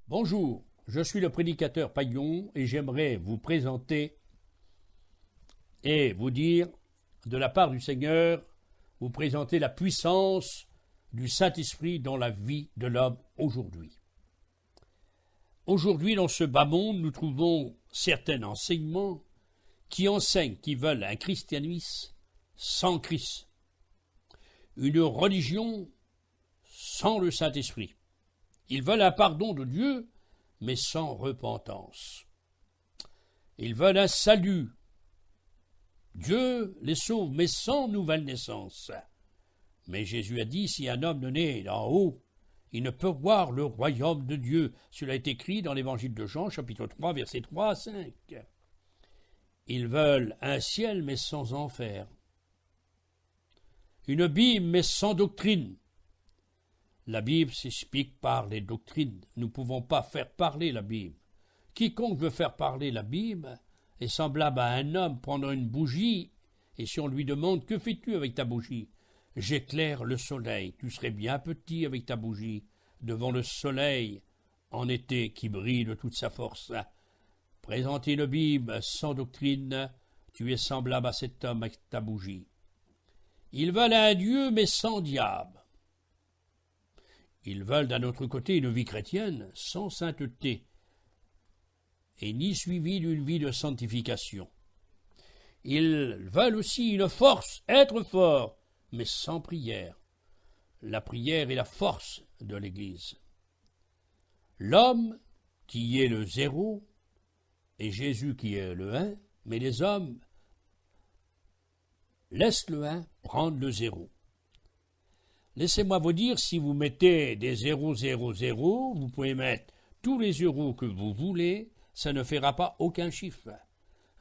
Bonjour, je suis le prédicateur Paillon et j'aimerais vous présenter et vous dire, de la part du Seigneur, vous présenter la puissance du Saint-Esprit dans la vie de l'homme aujourd'hui. Aujourd'hui, dans ce bas monde, nous trouvons certains enseignements qui veulent un christianisme sans Christ, une religion sans le Saint-Esprit. Ils veulent un pardon de Dieu, mais sans repentance. Ils veulent un salut. Dieu les sauve, mais sans nouvelle naissance. Mais Jésus a dit, si un homme ne naît d'en haut, il ne peut voir le royaume de Dieu. Cela est écrit dans l'évangile de Jean, chapitre 3, versets 3 à 5. Ils veulent un ciel, mais sans enfer. Une Bible, mais sans doctrine. La Bible s'explique par les doctrines. Nous ne pouvons pas faire parler la Bible. Quiconque veut faire parler la Bible est semblable à un homme prenant une bougie, et si on lui demande « Que fais-tu avec ta bougie ?» « J'éclaire le soleil. Tu serais bien petit avec ta bougie, devant le soleil en été qui brille de toute sa force. Présenter une Bible sans doctrine, tu es semblable à cet homme avec ta bougie. Ils veulent un Dieu, mais sans diable. Ils veulent d'un autre côté une vie chrétienne sans sainteté et ni suivie d'une vie de sanctification. Ils veulent aussi une force, être forts, mais sans prière. La prière est la force de l'Église. L'homme qui est le zéro et Jésus qui est le 1, mais les hommes laissent le 1 prendre le 0. Laissez-moi vous dire, si vous mettez des 0, 0, 0, vous pouvez mettre tous les euros que vous voulez, ça ne fera pas aucun chiffre.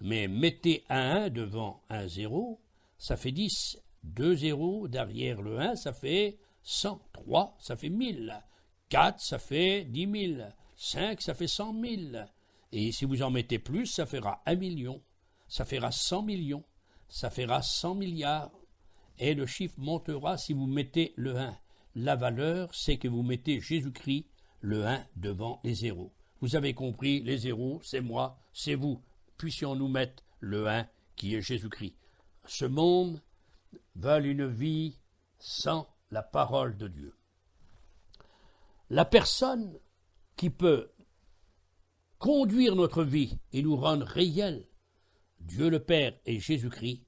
Mais mettez un 1 devant un 0, ça fait 10. 2 zéros derrière le 1, ça fait 100. 3, ça fait 1000. 4, ça fait 10 000. 5, ça fait 100 000. Et si vous en mettez plus, ça fera 1 million. Ça fera 100 millions. Ça fera 100 milliards. Et le chiffre montera si vous mettez le 1. La valeur, c'est que vous mettez Jésus-Christ, le 1, devant les zéros. Vous avez compris, les zéros, c'est moi, c'est vous. Puissions-nous mettre le 1 qui est Jésus-Christ. Ce monde veut une vie sans la parole de Dieu. La personne qui peut conduire notre vie et nous rendre réels, Dieu le Père et Jésus-Christ,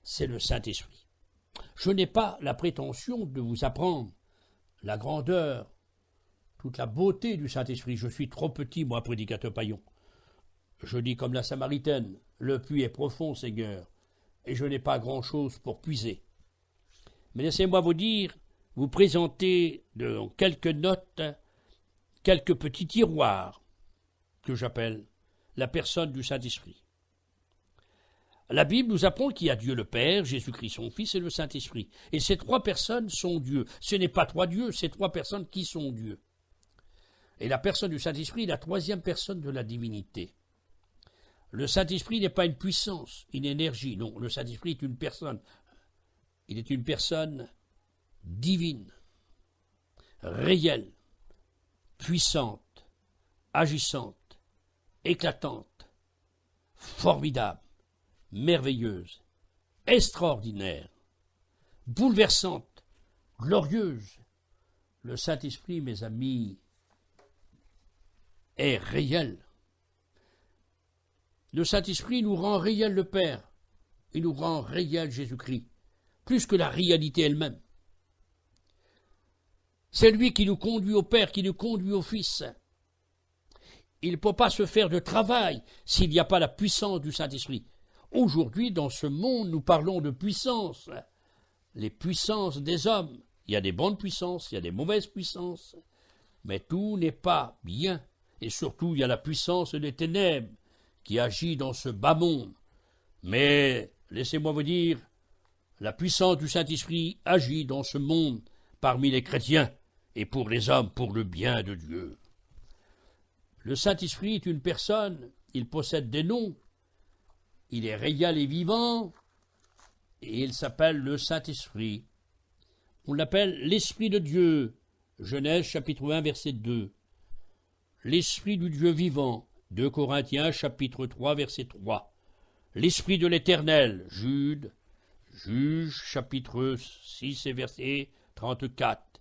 c'est le Saint-Esprit. Je n'ai pas la prétention de vous apprendre la grandeur, toute la beauté du Saint-Esprit. Je suis trop petit, moi, prédicateur Paillon. Je dis comme la Samaritaine, le puits est profond, Seigneur, et je n'ai pas grand-chose pour puiser. Mais laissez-moi vous présenter dans quelques notes, quelques petits tiroirs que j'appelle la personne du Saint-Esprit. La Bible nous apprend qu'il y a Dieu le Père, Jésus-Christ son Fils et le Saint-Esprit. Et ces trois personnes sont Dieu. Ce n'est pas trois dieux, c'est trois personnes qui sont Dieu. Et la personne du Saint-Esprit est la troisième personne de la divinité. Le Saint-Esprit n'est pas une puissance, une énergie. Non, le Saint-Esprit est une personne. Il est une personne divine, réelle, puissante, agissante, éclatante, formidable, merveilleuse, extraordinaire, bouleversante, glorieuse. Le Saint-Esprit, mes amis, est réel. Le Saint-Esprit nous rend réel le Père. Il nous rend réel Jésus-Christ, plus que la réalité elle-même. C'est lui qui nous conduit au Père, qui nous conduit au Fils. Il ne peut pas se faire de travail s'il n'y a pas la puissance du Saint-Esprit. Aujourd'hui, dans ce monde, nous parlons de puissance. Les puissances des hommes. Il y a des bonnes puissances, il y a des mauvaises puissances. Mais tout n'est pas bien. Et surtout, il y a la puissance des ténèbres qui agit dans ce bas monde. Mais, laissez-moi vous dire, la puissance du Saint-Esprit agit dans ce monde parmi les chrétiens et pour les hommes, pour le bien de Dieu. Le Saint-Esprit est une personne, il possède des noms, il est réel et vivant, et il s'appelle le Saint-Esprit. On l'appelle l'Esprit de Dieu, Genèse chapitre 1, verset 2. l'Esprit du Dieu vivant, 2 Corinthiens chapitre 3 verset 3, l'Esprit de l'Éternel, Jude, Juge chapitre 6 et verset 34,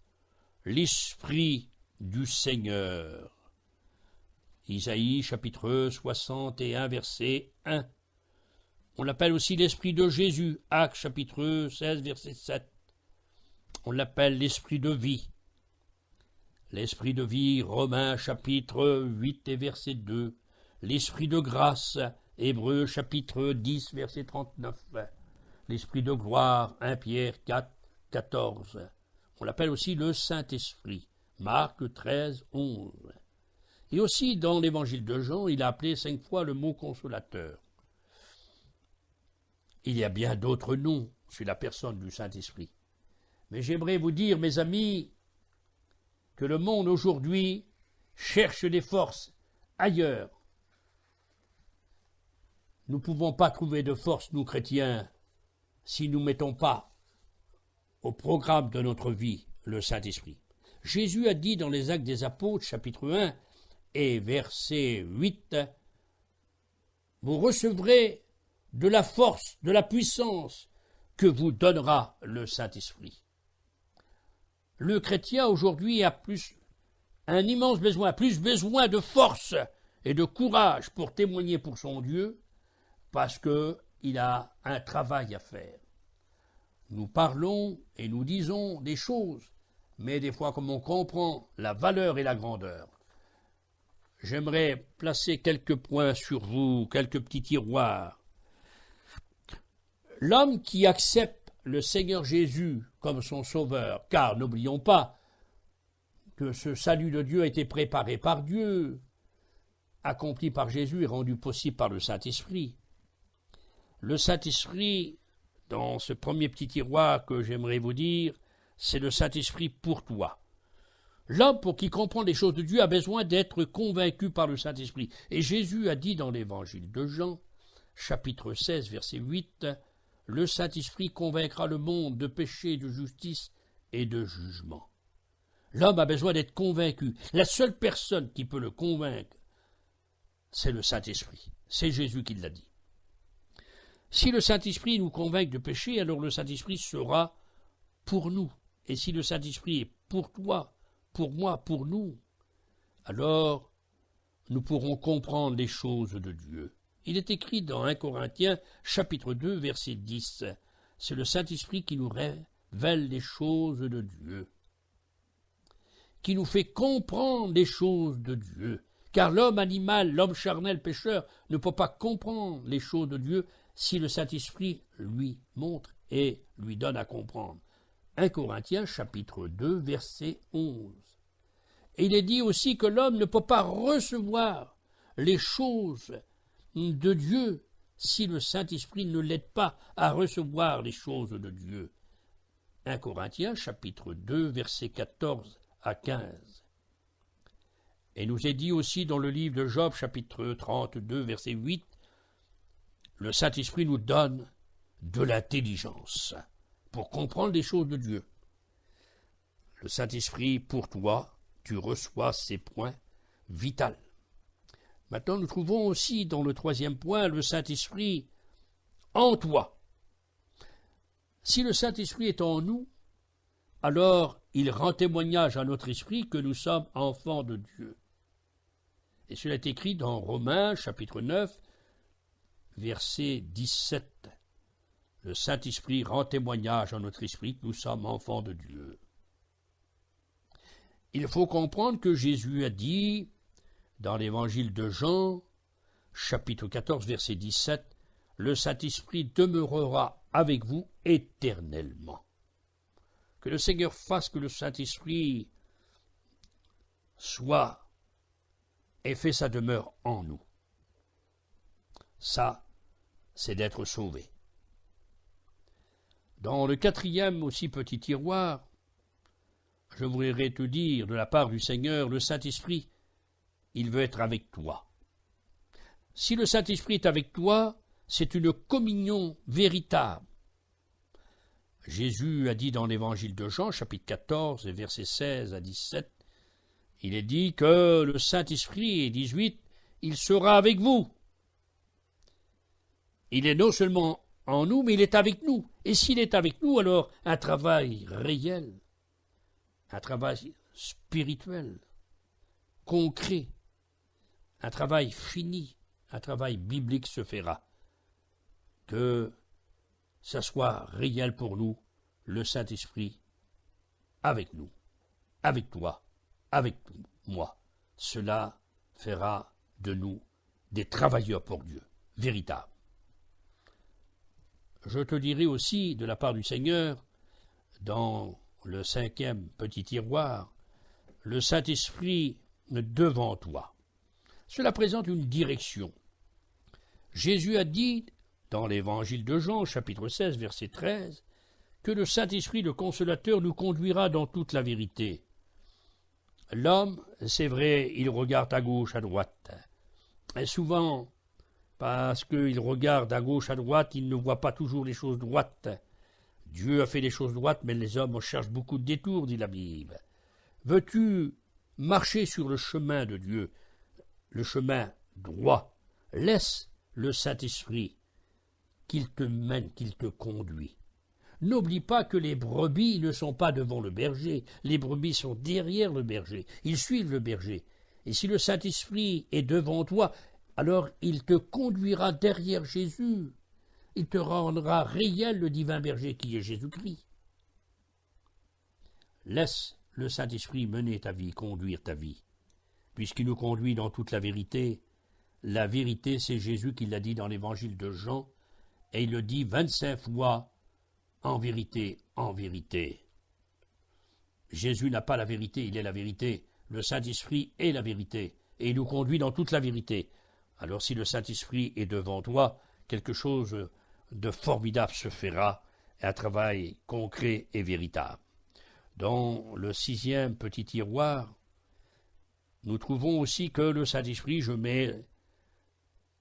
l'Esprit du Seigneur, Isaïe chapitre 61 verset 1. On l'appelle aussi l'Esprit de Jésus, Actes chapitre 16 verset 7. On l'appelle l'Esprit de vie. L'Esprit de vie, Romains chapitre 8 et verset 2. L'Esprit de grâce, Hébreux chapitre 10 verset 39. L'Esprit de gloire, 1 Pierre 4, 14. On l'appelle aussi le Saint-Esprit, Marc 13, 11. Et aussi dans l'Évangile de Jean, il a appelé 5 fois le mot consolateur. Il y a bien d'autres noms sur la personne du Saint-Esprit. Mais j'aimerais vous dire, mes amis, que le monde aujourd'hui cherche des forces ailleurs. Nous ne pouvons pas trouver de force, nous chrétiens, si nous ne mettons pas au programme de notre vie le Saint-Esprit. Jésus a dit dans les Actes des Apôtres, chapitre 1 et verset 8, « Vous recevrez de la force, de la puissance que vous donnera le Saint-Esprit. » Le chrétien aujourd'hui a un immense besoin, plus besoin de force et de courage pour témoigner pour son Dieu, parce qu'il a un travail à faire. Nous parlons et nous disons des choses, mais des fois comme on comprend la valeur et la grandeur. J'aimerais placer quelques points sur vous, quelques petits tiroirs. L'homme qui accepte le Seigneur Jésus comme son sauveur, car n'oublions pas que ce salut de Dieu a été préparé par Dieu, accompli par Jésus et rendu possible par le Saint-Esprit. Le Saint-Esprit, dans ce premier petit tiroir que j'aimerais vous dire, c'est le Saint-Esprit pour toi. L'homme, pour qui comprend les choses de Dieu, a besoin d'être convaincu par le Saint-Esprit. Et Jésus a dit dans l'Évangile de Jean, chapitre 16, verset 8, « Le Saint-Esprit convaincra le monde de péché, de justice et de jugement. » L'homme a besoin d'être convaincu. La seule personne qui peut le convaincre, c'est le Saint-Esprit. C'est Jésus qui l'a dit. Si le Saint-Esprit nous convainc de péché, alors le Saint-Esprit sera pour nous. Et si le Saint-Esprit est pour toi, pour moi, pour nous, alors nous pourrons comprendre les choses de Dieu. Il est écrit dans 1 Corinthiens, chapitre 2, verset 10. C'est le Saint-Esprit qui nous révèle les choses de Dieu, qui nous fait comprendre les choses de Dieu. Car l'homme animal, l'homme charnel, pécheur, ne peut pas comprendre les choses de Dieu si le Saint-Esprit lui montre et lui donne à comprendre. 1 Corinthiens, chapitre 2, verset 11. Et il est dit aussi que l'homme ne peut pas recevoir les choses de Dieu si le Saint-Esprit ne l'aide pas à recevoir les choses de Dieu. 1 Corinthiens, chapitre 2, verset 14 à 15. Et nous est dit aussi dans le livre de Job, chapitre 32, verset 8, le Saint-Esprit nous donne de l'intelligence pour comprendre les choses de Dieu. Le Saint-Esprit, pour toi, tu reçois ces points vitaux. Maintenant, nous trouvons aussi dans le troisième point le Saint-Esprit en toi. Si le Saint-Esprit est en nous, alors il rend témoignage à notre esprit que nous sommes enfants de Dieu. Et cela est écrit dans Romains, chapitre 9, verset 17. Le Saint-Esprit rend témoignage à notre esprit que nous sommes enfants de Dieu. Il faut comprendre que Jésus a dit, dans l'Évangile de Jean, chapitre 14, verset 17, « Le Saint-Esprit demeurera avec vous éternellement. » Que le Seigneur fasse que le Saint-Esprit soit et fait sa demeure en nous. Ça, c'est d'être sauvé. Dans le quatrième aussi petit tiroir, je voudrais te dire de la part du Seigneur, le Saint-Esprit, il veut être avec toi. Si le Saint-Esprit est avec toi, c'est une communion véritable. Jésus a dit dans l'Évangile de Jean, chapitre 14, versets 16 à 17, Il est dit que le Saint-Esprit, 18, il sera avec vous. Il est non seulement en nous, mais il est avec nous. Et s'il est avec nous, alors un travail réel, un travail spirituel, concret, un travail fini, un travail biblique se fera. Que ça soit réel pour nous, le Saint-Esprit, avec nous, avec toi, avec moi. Cela fera de nous des travailleurs pour Dieu, véritables. Je te dirai aussi, de la part du Seigneur, dans le 5e petit tiroir, le Saint-Esprit devant toi. Cela présente une direction. Jésus a dit, dans l'Évangile de Jean, chapitre 16, verset 13, que le Saint-Esprit, le Consolateur, nous conduira dans toute la vérité. L'homme, c'est vrai, il regarde à gauche, à droite. Et souvent, parce qu'il regarde à gauche, à droite, il ne voit pas toujours les choses droites. Dieu a fait les choses droites, mais les hommes cherchent beaucoup de détours, dit la Bible. Veux-tu marcher sur le chemin de Dieu, le chemin droit? Laisse le Saint-Esprit qu'il te mène, qu'il te conduit. N'oublie pas que les brebis ne sont pas devant le berger, les brebis sont derrière le berger, ils suivent le berger. Et si le Saint-Esprit est devant toi, alors il te conduira derrière Jésus. Il te rendra réel le divin berger qui est Jésus-Christ. Laisse le Saint-Esprit mener ta vie, conduire ta vie, puisqu'il nous conduit dans toute la vérité. La vérité, c'est Jésus qui l'a dit dans l'Évangile de Jean, et il le dit 25 fois, en vérité, en vérité. Jésus n'a pas la vérité, il est la vérité. Le Saint-Esprit est la vérité, et il nous conduit dans toute la vérité. Alors si le Saint-Esprit est devant toi, quelque chose de formidable se fera, un travail concret et véritable. Dans le 6e petit tiroir, nous trouvons aussi que le Saint-Esprit,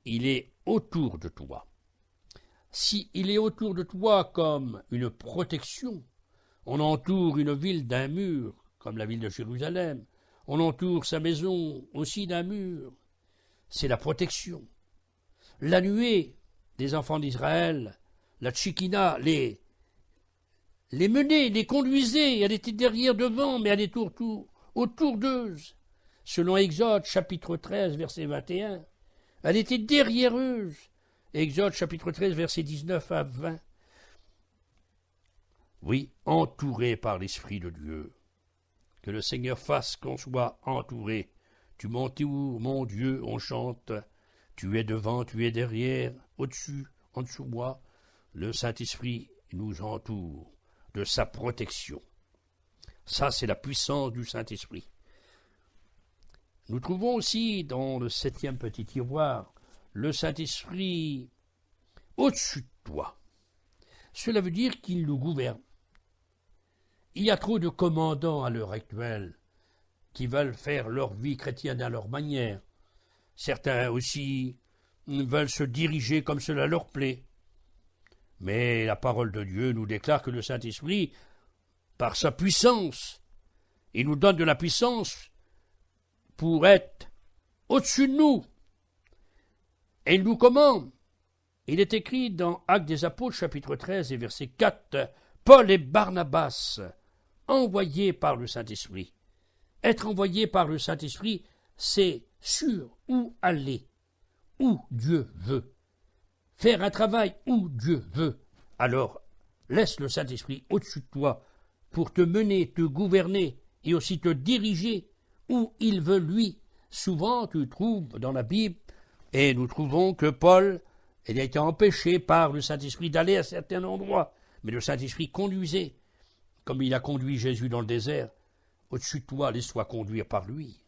il est autour de toi. Si il est autour de toi comme une protection, on entoure une ville d'un mur, comme la ville de Jérusalem, on entoure sa maison aussi d'un mur, c'est la protection. La nuée des enfants d'Israël, la Tchikina, les menait, les conduisait, elle était derrière, devant, mais elle était autour d'eux. Selon Exode, chapitre 13, verset 21, elle était derrière eux. Exode, chapitre 13, verset 19 à 20. Oui, entouré par l'Esprit de Dieu. Que le Seigneur fasse qu'on soit entouré. Tu m'entoures, mon Dieu, on chante. Tu es devant, tu es derrière, au-dessus, en dessous de moi. Le Saint-Esprit nous entoure de sa protection. Ça, c'est la puissance du Saint-Esprit. Nous trouvons aussi dans le 7e petit tiroir le Saint-Esprit au-dessus de toi. Cela veut dire qu'il nous gouverne. Il y a trop de commandants à l'heure actuelle qui veulent faire leur vie chrétienne à leur manière. Certains aussi veulent se diriger comme cela leur plaît. Mais la parole de Dieu nous déclare que le Saint-Esprit, par sa puissance, il nous donne de la puissance pour être au-dessus de nous. Et il nous commande. Il est écrit dans Actes des Apôtres, chapitre 13 et verset 4, « Paul et Barnabas, envoyés par le Saint-Esprit. » Être envoyé par le Saint-Esprit, c'est sur où aller, où Dieu veut. Faire un travail où Dieu veut. Alors, laisse le Saint-Esprit au-dessus de toi pour te mener, te gouverner et aussi te diriger où il veut lui. Souvent, tu trouves dans la Bible, et nous trouvons que Paul, il a été empêché par le Saint-Esprit d'aller à certains endroits, mais le Saint-Esprit conduisait, comme il a conduit Jésus dans le désert. Au-dessus de toi, laisse-toi conduire par lui.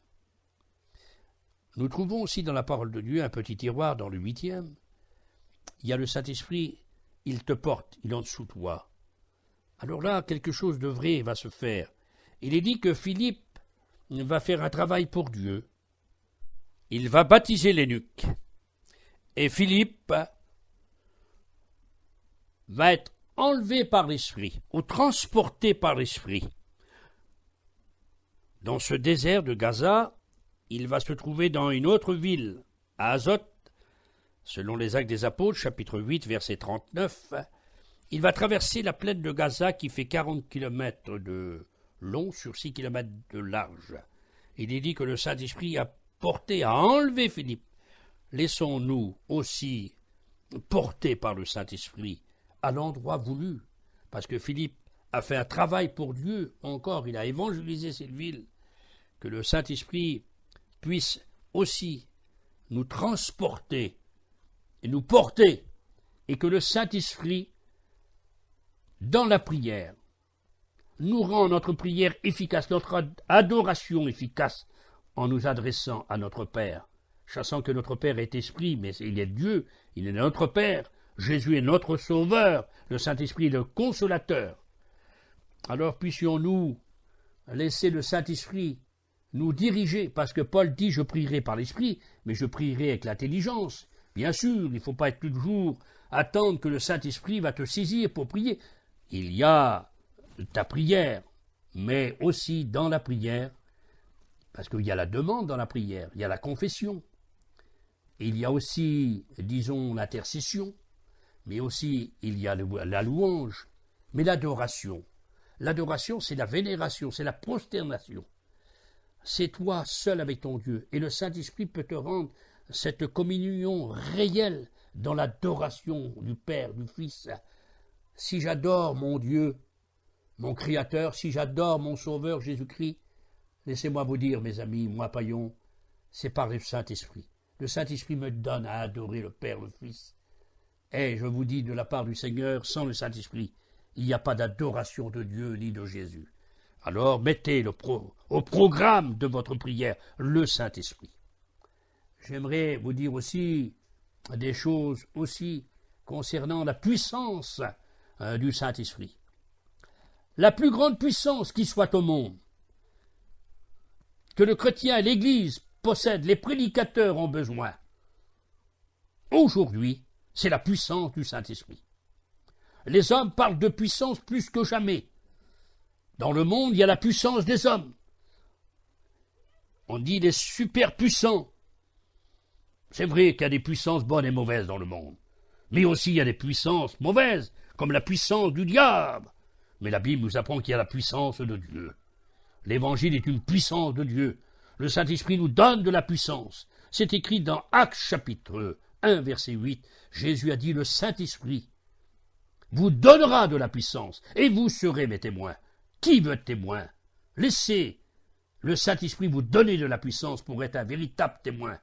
Nous trouvons aussi dans la parole de Dieu un petit tiroir dans le 8e. Il y a le Saint-Esprit, il te porte, il est en dessous de toi. Alors là, quelque chose de vrai va se faire. Il est dit que Philippe va faire un travail pour Dieu. Il va baptiser l'eunuque. Et Philippe va être enlevé par l'Esprit, ou transporté par l'Esprit, Dans ce désert de Gaza, il va se trouver dans une autre ville, à Azote, selon les Actes des Apôtres, chapitre 8, verset 39. Il va traverser la plaine de Gaza qui fait 40 km de long sur 6 km de large. Il est dit que le Saint-Esprit a porté, a enlevé Philippe. Laissons-nous aussi porter par le Saint-Esprit à l'endroit voulu, parce que Philippe a fait un travail pour Dieu, encore, il a évangélisé cette ville, que le Saint-Esprit puisse aussi nous transporter et nous porter, et que le Saint-Esprit, dans la prière, nous rend notre prière efficace, notre adoration efficace, en nous adressant à notre Père, sachant que notre Père est Esprit, mais il est Dieu, il est notre Père, Jésus est notre Sauveur, le Saint-Esprit est le Consolateur. Alors puissions-nous laisser le Saint-Esprit nous diriger, parce que Paul dit « je prierai par l'Esprit », mais je prierai avec l'intelligence. Bien sûr, il ne faut pas être toujours attendre que le Saint-Esprit va te saisir pour prier. Il y a ta prière, mais aussi dans la prière, parce qu'il y a la demande dans la prière, il y a la confession, il y a aussi, disons, l'intercession, mais aussi il y a la louange, mais l'adoration. L'adoration, c'est la vénération, c'est la prosternation. C'est toi seul avec ton Dieu, et le Saint-Esprit peut te rendre cette communion réelle dans l'adoration du Père, du Fils. Si j'adore mon Dieu, mon Créateur, si j'adore mon Sauveur Jésus-Christ, laissez-moi vous dire, mes amis, moi, païen, c'est par le Saint-Esprit. Le Saint-Esprit me donne à adorer le Père, le Fils. Et je vous dis de la part du Seigneur, sans le Saint-Esprit, il n'y a pas d'adoration de Dieu ni de Jésus. Alors mettez au programme de votre prière le Saint-Esprit. J'aimerais vous dire aussi des choses aussi concernant la puissance du Saint-Esprit. La plus grande puissance qui soit au monde, que le chrétien et l'Église possèdent, les prédicateurs ont besoin, aujourd'hui, c'est la puissance du Saint-Esprit. Les hommes parlent de puissance plus que jamais. Dans le monde, il y a la puissance des hommes. On dit les superpuissants. C'est vrai qu'il y a des puissances bonnes et mauvaises dans le monde. Mais aussi il y a des puissances mauvaises, comme la puissance du diable. Mais la Bible nous apprend qu'il y a la puissance de Dieu. L'Évangile est une puissance de Dieu. Le Saint-Esprit nous donne de la puissance. C'est écrit dans Actes chapitre 1, verset 8. Jésus a dit, le Saint-Esprit vous donnera de la puissance, et vous serez mes témoins. Qui veut être témoin? Laissez le Saint-Esprit vous donner de la puissance pour être un véritable témoin.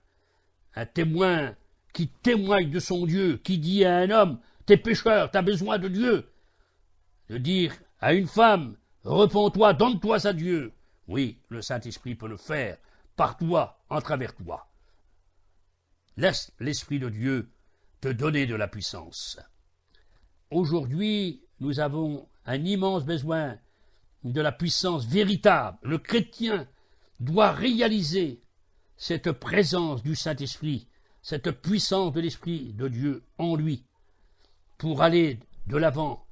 Un témoin qui témoigne de son Dieu, qui dit à un homme, t'es pécheur, t'as besoin de Dieu. De dire à une femme, repens-toi, donne-toi à Dieu. Oui, le Saint-Esprit peut le faire par toi, en travers toi. Laisse l'Esprit de Dieu te donner de la puissance. Aujourd'hui, nous avons un immense besoin de la puissance véritable. Le chrétien doit réaliser cette présence du Saint-Esprit, cette puissance de l'Esprit de Dieu en lui, pour aller de l'avant,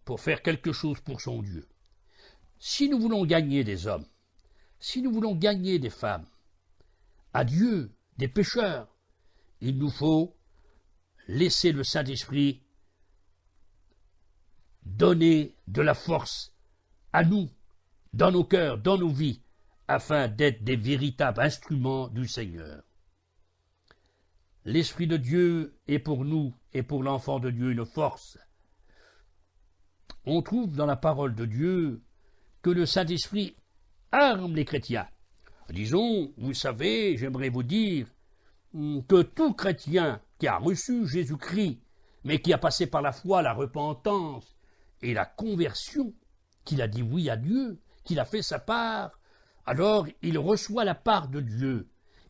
pour faire quelque chose pour son Dieu. Si nous voulons gagner des hommes, si nous voulons gagner des femmes, à Dieu, des pécheurs, il nous faut laisser le Saint-Esprit donner de la force à nous, dans nos cœurs, dans nos vies, afin d'être des véritables instruments du Seigneur. L'Esprit de Dieu est pour nous et pour l'enfant de Dieu une force. On trouve dans la parole de Dieu que le Saint-Esprit arme les chrétiens. Disons, vous savez, j'aimerais vous dire que tout chrétien qui a reçu Jésus-Christ, mais qui a passé par la foi, la repentance et la conversion, qu'il a dit oui à Dieu, qu'il a fait sa part, alors il reçoit la part de Dieu.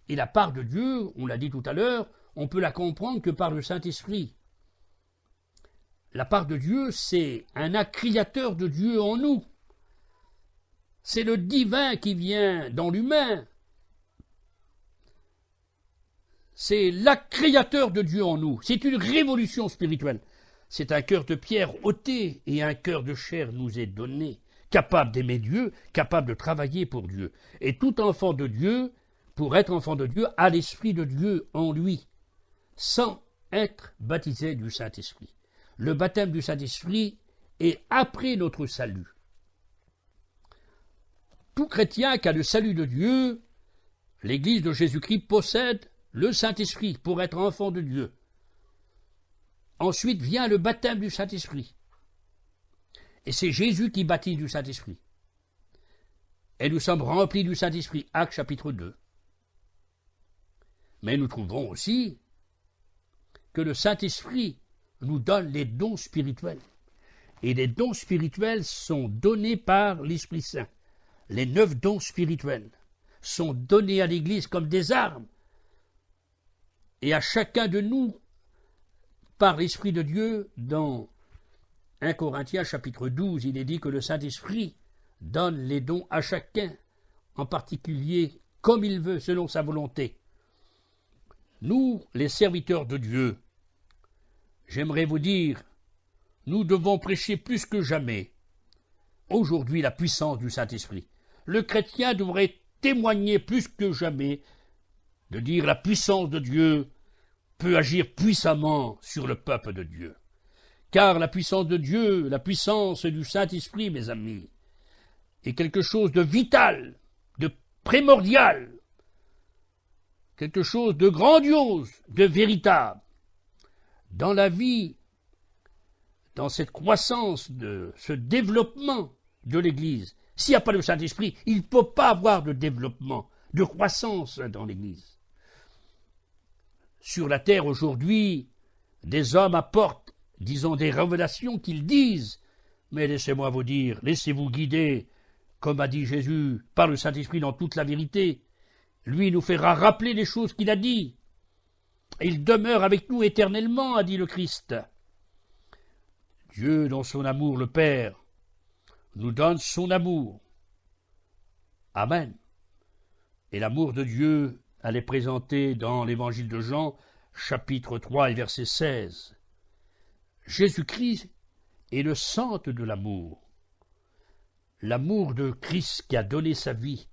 Et la part de Dieu, on l'a dit tout à l'heure, on peut la comprendre que par le Saint-Esprit. La part de Dieu, c'est un acte créateur de Dieu en nous. C'est le divin qui vient dans l'humain. C'est l'acte créateur de Dieu en nous. C'est une révolution spirituelle. C'est un cœur de pierre ôté et un cœur de chair nous est donné, capable d'aimer Dieu, capable de travailler pour Dieu. Et tout enfant de Dieu, pour être enfant de Dieu, a l'Esprit de Dieu en lui, sans être baptisé du Saint-Esprit. Le baptême du Saint-Esprit est après notre salut. Tout chrétien qui a le salut de Dieu, l'Église de Jésus-Christ possède le Saint-Esprit pour être enfant de Dieu. Ensuite vient le baptême du Saint-Esprit. Et c'est Jésus qui baptise du Saint-Esprit. Et nous sommes remplis du Saint-Esprit, Actes chapitre 2. Mais nous trouvons aussi que le Saint-Esprit nous donne les dons spirituels. Et les dons spirituels sont donnés par l'Esprit Saint. Les 9 dons spirituels sont donnés à l'Église comme des armes. Et à chacun de nous, par l'Esprit de Dieu, dans 1 Corinthiens chapitre 12, il est dit que le Saint-Esprit donne les dons à chacun, en particulier comme il veut, selon sa volonté. Nous, les serviteurs de Dieu, j'aimerais vous dire, nous devons prêcher plus que jamais, aujourd'hui, la puissance du Saint-Esprit. Le chrétien devrait témoigner plus que jamais de dire la puissance de Dieu peut agir puissamment sur le peuple de Dieu. Car la puissance de Dieu, la puissance du Saint-Esprit, mes amis, est quelque chose de vital, de primordial, quelque chose de grandiose, de véritable. Dans la vie, dans cette croissance, de ce développement de l'Église, s'il n'y a pas le Saint-Esprit, il ne peut pas avoir de développement, de croissance dans l'Église. Sur la terre aujourd'hui, des hommes apportent, disons, des révélations qu'ils disent, mais laissez-moi vous dire, laissez-vous guider, comme a dit Jésus, par le Saint-Esprit dans toute la vérité. Lui nous fera rappeler les choses qu'il a dit. Il demeure avec nous éternellement, a dit le Christ. Dieu, dans son amour, le Père, nous donne son amour. Amen. Et l'amour de Dieu, elle est présentée dans l'évangile de Jean, chapitre 3 et verset 16. Jésus-Christ est le centre de l'amour. L'amour de Christ qui a donné sa vie.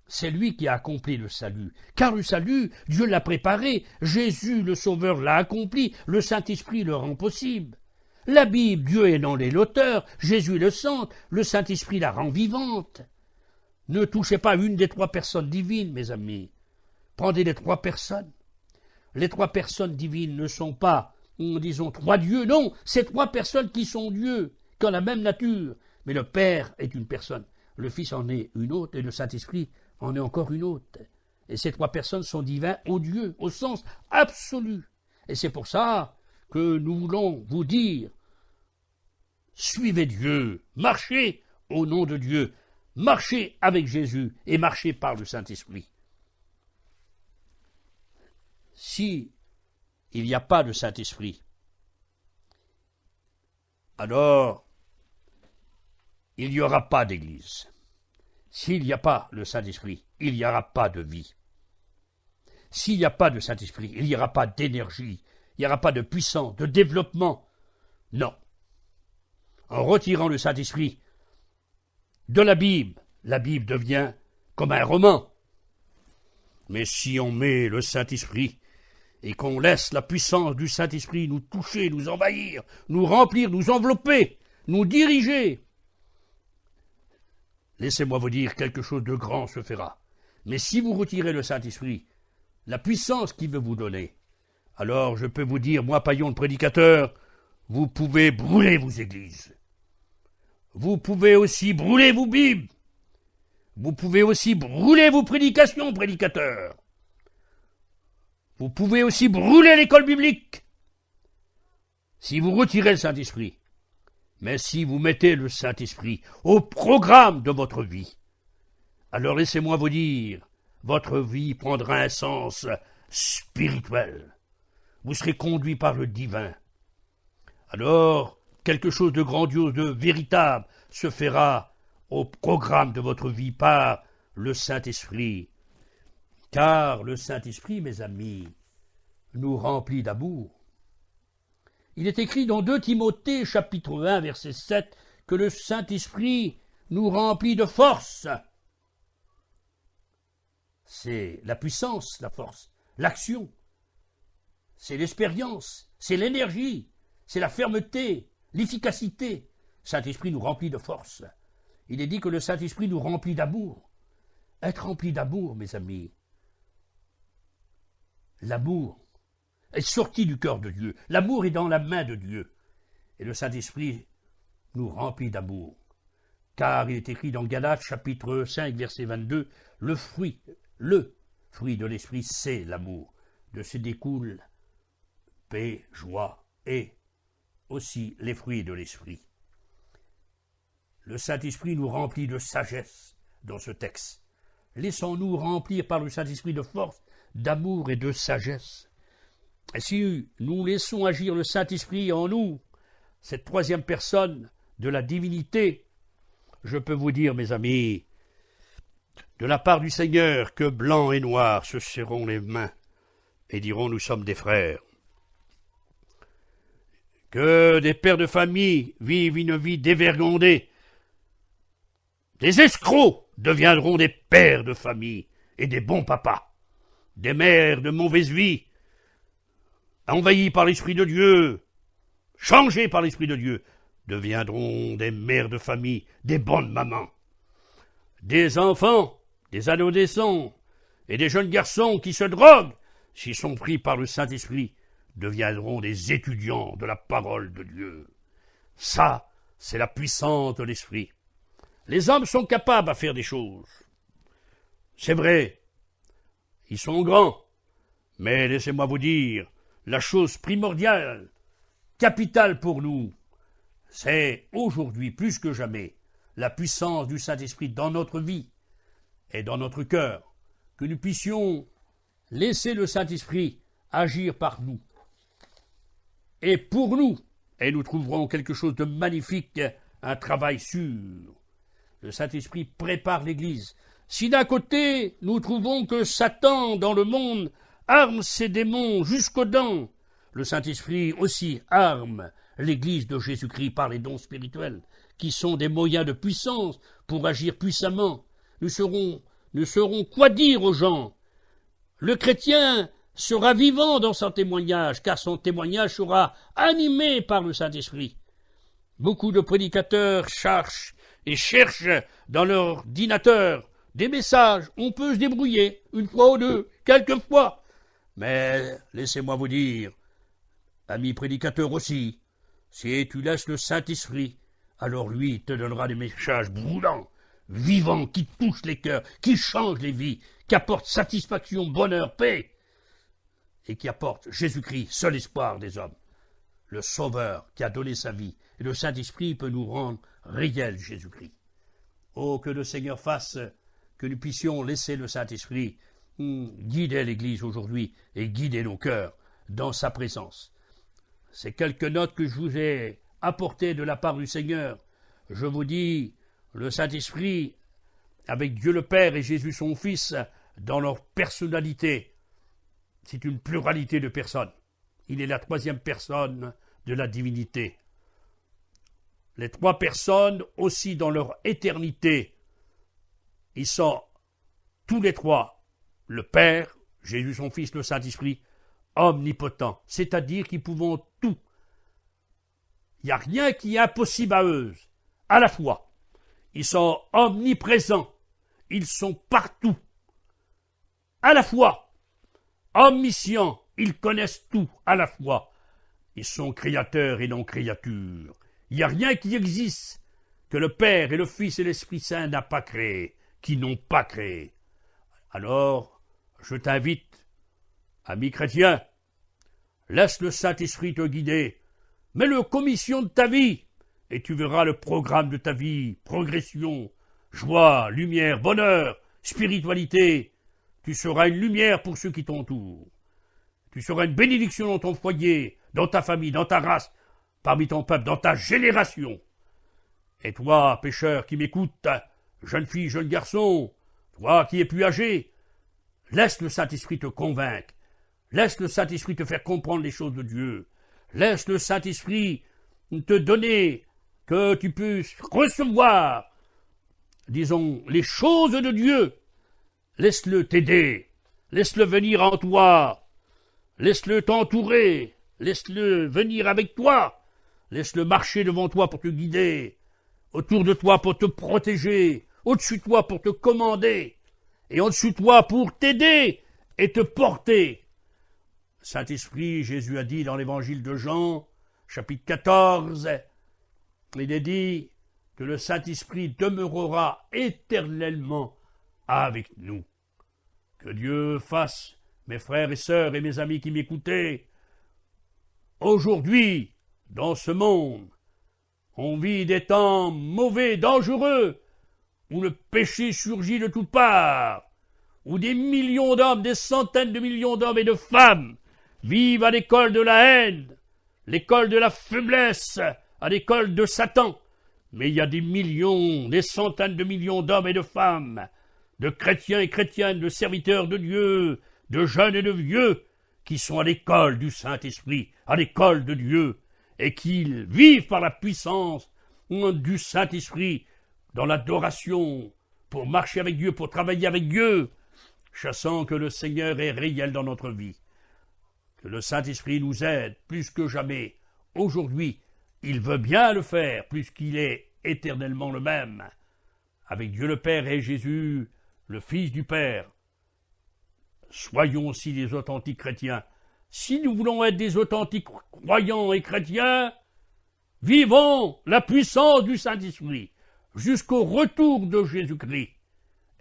C'est lui qui a accompli le salut. Car le salut, Dieu l'a préparé. Jésus, le Sauveur, l'a accompli. Le Saint-Esprit le rend possible. La Bible, Dieu est dans les l'auteur. Jésus est le centre. Le Saint-Esprit la rend vivante. Ne touchez pas une des 3 personnes divines, mes amis. Prenez les 3 personnes. Les 3 personnes divines ne sont pas, disons, 3 dieux. Non, c'est 3 personnes qui sont Dieu, qui ont la même nature. Mais le Père est une personne. Le Fils en est une autre et le Saint-Esprit en est encore une autre. Et ces 3 personnes sont divins au Dieu, au sens absolu. Et c'est pour ça que nous voulons vous dire, suivez Dieu, marchez au nom de Dieu, marchez avec Jésus et marchez par le Saint-Esprit. Si il n'y a pas de Saint-Esprit, alors il n'y aura pas d'Église. S'il n'y a pas le Saint-Esprit, il n'y aura pas de vie. S'il n'y a pas de Saint-Esprit, il n'y aura pas d'énergie, il n'y aura pas de puissance, de développement. Non. En retirant le Saint-Esprit de la Bible devient comme un roman. Mais si on met le Saint-Esprit et qu'on laisse la puissance du Saint-Esprit nous toucher, nous envahir, nous remplir, nous envelopper, nous diriger, laissez-moi vous dire, quelque chose de grand se fera. Mais si vous retirez le Saint-Esprit, la puissance qu'il veut vous donner, alors je peux vous dire, moi, Paillon le prédicateur, vous pouvez brûler vos églises. Vous pouvez aussi brûler vos Bibles. Vous pouvez aussi brûler vos prédications, prédicateurs. Vous pouvez aussi brûler l'école biblique. Si vous retirez le Saint-Esprit. Mais si vous mettez le Saint-Esprit au programme de votre vie, alors laissez-moi vous dire, votre vie prendra un sens spirituel. Vous serez conduit par le divin. Alors, quelque chose de grandiose, de véritable, se fera au programme de votre vie par le Saint-Esprit. Car le Saint-Esprit, mes amis, nous remplit d'amour. Il est écrit dans 2 Timothée, chapitre 1, verset 7, que le Saint-Esprit nous remplit de force. C'est la puissance, la force, l'action, c'est l'expérience, c'est l'énergie, c'est la fermeté, l'efficacité. Le Saint-Esprit nous remplit de force. Il est dit que le Saint-Esprit nous remplit d'amour. Être rempli d'amour, mes amis. L'amour est sorti du cœur de Dieu. L'amour est dans la main de Dieu. Et le Saint-Esprit nous remplit d'amour. Car il est écrit dans Galates, chapitre 5, verset 22, le fruit de l'Esprit, c'est l'amour. De ce découle paix, joie et aussi les fruits de l'Esprit. Le Saint-Esprit nous remplit de sagesse dans ce texte. Laissons-nous remplir par le Saint-Esprit de force, d'amour et de sagesse. Et si nous laissons agir le Saint-Esprit en nous, cette troisième personne de la divinité, je peux vous dire, mes amis, de la part du Seigneur, que blanc et noir se serreront les mains et diront « Nous sommes des frères ». Que des pères de famille vivent une vie dévergondée. Des escrocs deviendront des pères de famille et des bons papas. Des mères de mauvaise vie, envahis par l'Esprit de Dieu, changés par l'Esprit de Dieu, deviendront des mères de famille, des bonnes mamans. Des enfants, des adolescents et des jeunes garçons qui se droguent, s'ils sont pris par le Saint-Esprit, deviendront des étudiants de la parole de Dieu. Ça, c'est la puissance de l'Esprit. Les hommes sont capables à faire des choses. C'est vrai, ils sont grands, mais laissez-moi vous dire, la chose primordiale, capitale pour nous, c'est aujourd'hui plus que jamais la puissance du Saint-Esprit dans notre vie et dans notre cœur, que nous puissions laisser le Saint-Esprit agir par nous et pour nous, et nous trouverons quelque chose de magnifique, un travail sûr. Le Saint-Esprit prépare l'Église. Si d'un côté, nous trouvons que Satan, dans le monde, arme ses démons jusqu'aux dents, le Saint-Esprit aussi arme l'Église de Jésus-Christ par les dons spirituels, qui sont des moyens de puissance pour agir puissamment. Nous saurons quoi dire aux gens. Le chrétien sera vivant dans son témoignage, car son témoignage sera animé par le Saint-Esprit. Beaucoup de prédicateurs cherchent dans leur ordinateur des messages. On peut se débrouiller, une fois ou deux, quelquefois. Mais laissez-moi vous dire, amis prédicateurs aussi, si tu laisses le Saint-Esprit, alors lui te donnera des messages brûlants, vivants, qui touchent les cœurs, qui changent les vies, qui apportent satisfaction, bonheur, paix, et qui apportent Jésus-Christ, seul espoir des hommes, le Sauveur qui a donné sa vie. Et le Saint-Esprit peut nous rendre réel Jésus-Christ. Oh, que le Seigneur fasse que nous puissions laisser le Saint-Esprit guider l'Église aujourd'hui et guider nos cœurs dans sa présence. Ces quelques notes que je vous ai apportées de la part du Seigneur. Je vous dis, le Saint-Esprit, avec Dieu le Père et Jésus son Fils, dans leur personnalité, c'est une pluralité de personnes. Il est la troisième personne de la divinité. Les trois personnes aussi dans leur éternité, ils sont tous les trois, le Père, Jésus son Fils, le Saint-Esprit, omnipotents, c'est-à-dire qu'ils pouvons tout. Il n'y a rien qui est impossible à eux, à la fois. Ils sont omniprésents, ils sont partout, à la fois. Omniscients, ils connaissent tout, à la fois. Ils sont créateurs et non créatures. Il n'y a rien qui existe que le Père et le Fils et l'Esprit Saint n'ont pas créé, qui n'ont pas créé. Alors, je t'invite, ami chrétien, laisse le Saint-Esprit te guider, mets-le commission de ta vie, et tu verras le programme de ta vie, progression, joie, lumière, bonheur, spiritualité. Tu seras une lumière pour ceux qui t'entourent. Tu seras une bénédiction dans ton foyer, dans ta famille, dans ta race, parmi ton peuple, dans ta génération. Et toi, pécheur qui m'écoute, jeune fille, jeune garçon, toi qui es plus âgé, laisse le Saint-Esprit te convaincre. Laisse le Saint-Esprit te faire comprendre les choses de Dieu. Laisse le Saint-Esprit te donner que tu puisses recevoir disons, les choses de Dieu. Laisse-le t'aider, laisse-le venir en toi, laisse-le t'entourer, laisse-le venir avec toi, laisse-le marcher devant toi pour te guider, autour de toi pour te protéger, au-dessus de toi pour te commander, et au-dessus de toi pour t'aider et te porter. Saint-Esprit, Jésus a dit dans l'évangile de Jean, chapitre 14, il est dit que le Saint-Esprit demeurera éternellement avec nous. Que Dieu fasse, mes frères et sœurs et mes amis qui m'écoutaient, aujourd'hui, dans ce monde, on vit des temps mauvais, dangereux, où le péché surgit de toutes parts, où des millions d'hommes, des centaines de millions d'hommes et de femmes vivent à l'école de la haine, l'école de la faiblesse, à l'école de Satan. Mais il y a des millions, des centaines de millions d'hommes et de femmes, de chrétiens et chrétiennes, de serviteurs de Dieu, de jeunes et de vieux, qui sont à l'école du Saint-Esprit, à l'école de Dieu, et qui vivent par la puissance du Saint-Esprit, dans l'adoration, pour marcher avec Dieu, pour travailler avec Dieu, chassant que le Seigneur est réel dans notre vie. Que le Saint-Esprit nous aide plus que jamais. Aujourd'hui, il veut bien le faire, puisqu'il est éternellement le même. Avec Dieu le Père et Jésus, le Fils du Père. Soyons aussi des authentiques chrétiens. Si nous voulons être des authentiques croyants et chrétiens, vivons la puissance du Saint-Esprit jusqu'au retour de Jésus-Christ.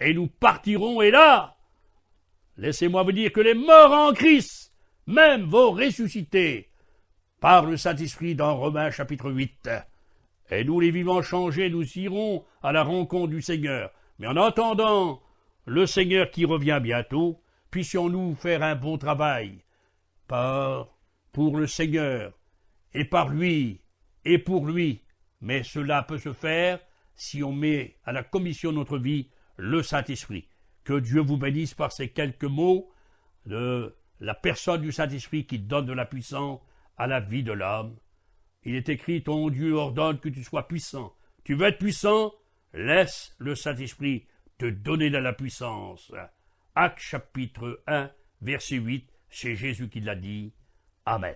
Et nous partirons, et là, laissez-moi vous dire que les morts en Christ même vont ressusciter par le Saint-Esprit dans Romains chapitre 8. Et nous, les vivants changés, nous irons à la rencontre du Seigneur. Mais en attendant le Seigneur qui revient bientôt, puissions-nous faire un bon travail pour le Seigneur, et par lui, et pour lui. Mais cela peut se faire si on met à la commission de notre vie le Saint-Esprit. Que Dieu vous bénisse par ces quelques mots de la personne du Saint-Esprit qui donne de la puissance à la vie de l'homme. Il est écrit, ton Dieu ordonne que tu sois puissant. Tu veux être puissant? Laisse le Saint-Esprit te donner de la puissance. Actes chapitre 1, verset 8, c'est Jésus qui l'a dit. Amen.